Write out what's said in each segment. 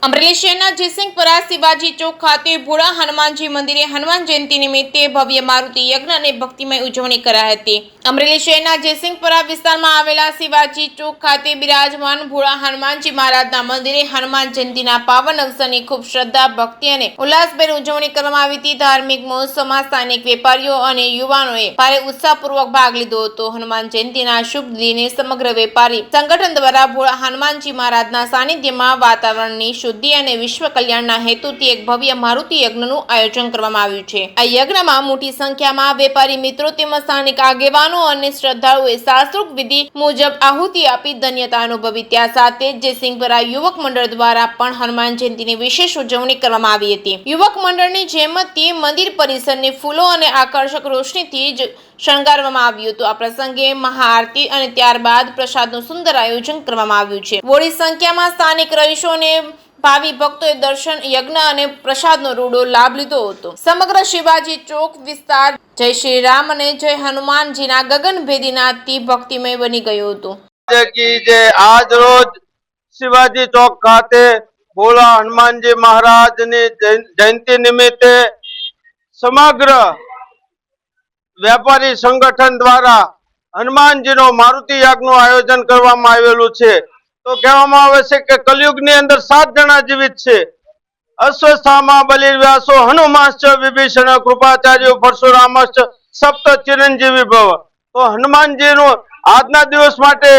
અમરેલી શહેરના જયસિંહપુરા શિવાજી ચોક ખાતે ભોળા હનુમાનજી મંદિરે હનુમાન જયંતિ નિમિત્તે ભવ્ય મારુતિ યજ્ઞ અને ભક્તિમય ઉજવણી કરાઈ હતી। અમરેલી શહેરના જયસિંહપુરા વિસ્તારમાં આવેલા શિવાજી ચોક ખાતે બિરાજમાન ભોળા હનુમાનજી મહારાજના મંદિરે હનુમાન જયંતિના પાવન અવસરની ખૂબ શ્રદ્ધા, ભક્તિ અને ઉલ્લાસભેર ઉજવણી કરવામાં આવી હતી। ધાર્મિક મહોત્સવમાં સ્થાનિક વેપારીઓ અને યુવાનોએ ભારે ઉત્સાહપૂર્વક ભાગ લીધો હતો। હનુમાન જયંતિના શુભ દિને સમગ્ર વેપારી સંગઠન દ્વારા ભોળા હનુમાનજી મહારાજના સાનિધ્યમાં વાતાવરણની શુદ્ધિ અને વિશ્વ કલ્યાણના હેતુથી એક ભવ્ય મારુતિ યજ્ઞનું આયોજન કરવામાં આવ્યું છે। આ યજ્ઞમાં મોટી સંખ્યામાં વેપારી મિત્રો તેમજ સ્થાનિક આગેવાનો અને શ્રદ્ધાળુઓએ શાસ્ત્રોક્ત વિધિ મુજબ આહુતિ આપી ધન્યતા અનુભવી। ત્યાં સાથે જ જયસિંહપુરા યુવક મંડળ દ્વારા પણ હનુમાન જયંતિની વિશેષ ઉજવણી કરવામાં આવી હતી। યુવક મંડળની જેમથી મંદિર પરિસરને ફૂલો અને આકર્ષક રોશનીથી જ શણગારવામાં આવ્યું હતું। આ પ્રસંગે મહાઆરતી અને ત્યારબાદ પ્રસાદનું સુંદર આયોજન કરવામાં આવ્યું છે। મોટી સંખ્યામાં સ્થાનિક રહીશોને ભાવિ ભક્તોએ દર્શન, યજ્ઞ અને પ્રસાદનો રૂડો લાભ લીધો હતો। સમગ્ર શિવાજી ચોક વિસ્તાર જય શ્રી રામ અને જય હનુમાનજીના ગગનભેદી નાદથી ભક્તિમય બની ગયો હતો। આજ રોજ શિવાજી ચોક ખાતે ભોળા હનુમાનજી મહારાજની જયંતિ નિમિત્તે સમગ્ર વેપારી સંગઠન દ્વારા હનુમાનજીનો મારુતિ યાગનું આયોજન કરવામાં આવેલું છે। તો કહેવામાં આવે છે કે કલયુગની અંદર 7 જણા જીવિત છે। અશ્વસ્થામા બલિવ્યાસો હનુમાશ્ચ વિભીષણ કૃપાચાર્ય પરશુરામશ્ચ સપ્ત ચિરંજીવી ભવ। તો હનુમાનજીનું આજના દિવસ માટે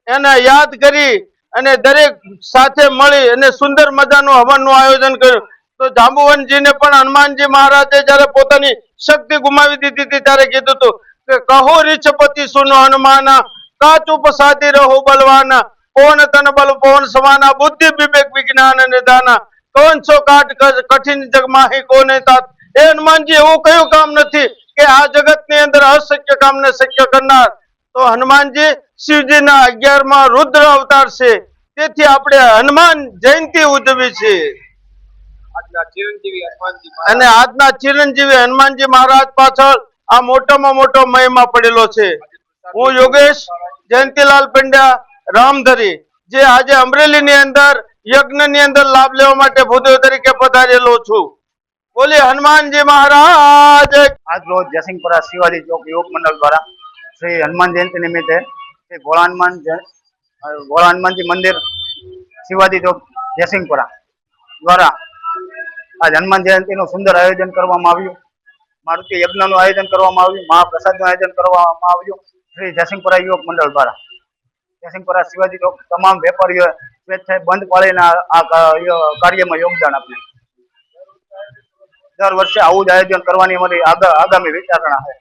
એને યાદ કરી અને દરેક સાથે મળી અને સુંદર મજાનું હવનનું આયોજન કર્યું। તો જાંબુવનજીને પણ હનુમાનજી મહારાજે જયારે પોતાની શક્તિ ગુમાવી દીધી હતી ત્યારે કીધું હતું કે કહો રીછપતિ સુનો હનુમાના, કાચ ઉપસાદી રહો બલવાના, પવન તન બલ પવન સમાના, બુદ્ધિ વિવેક વિજ્ઞાન નિદાના, કવન સો કાટ કઠિન જગ માહી કોને તાત। એ હનુમાનજી એવું કયું કામ નથી કે આ જગત ની અંદર અશક્ય કામને શક્ય કરનાર। તો હનુમાનજી શિવજીના 11મા રુદ્ર અવતાર છે। તેથી આપણે હનુમાન જયંતિ ઉજવી છે અને આજના ચિરંજીવી હનુમાનજી મહારાજ પાછળ આ મોટામાં મોટો મહિમા પડેલો છે। હું યોગેશ જયંતિલાલ પંડ્યા રામધરી જે આજે અમરેલી ની અંદર યજ્ઞ ની અંદર લાભ લેવા માટે ભૂદેવ તરીકે પધારેલો છું। બોલે હનુમાનજી મહારાજ। આજ રોજ જયસિંહપુરા શિવાજી ચોક યુવક મંડળ દ્વારા શ્રી હનુમાન જયંતિ નિમિત્તે શ્રી ભોળા હનુમાનજી મંદિર શિવાજી ચોક જયસિંહપુરા દ્વારા આજ હનુમાન જયંતિનું સુંદર આયોજન કરવામાં આવ્યું। મારુતિ યજ્ઞનું આયોજન કરવામાં આવ્યું। મહાપ્રસાદનું આયોજન કરવામાં આવ્યું શ્રી જયસિંહપુરા યુવક મંડળ દ્વારા। જયસિંહપુરા શિવાજી ચોક તમામ વેપારીઓ સ્વેચ્છાએ બંધ પાળીને આ કાર્યમાં યોગદાન આપ્યું। દર વર્ષે આવું જ આયોજન કરવાની અમારી આગામી વિચારણા છે।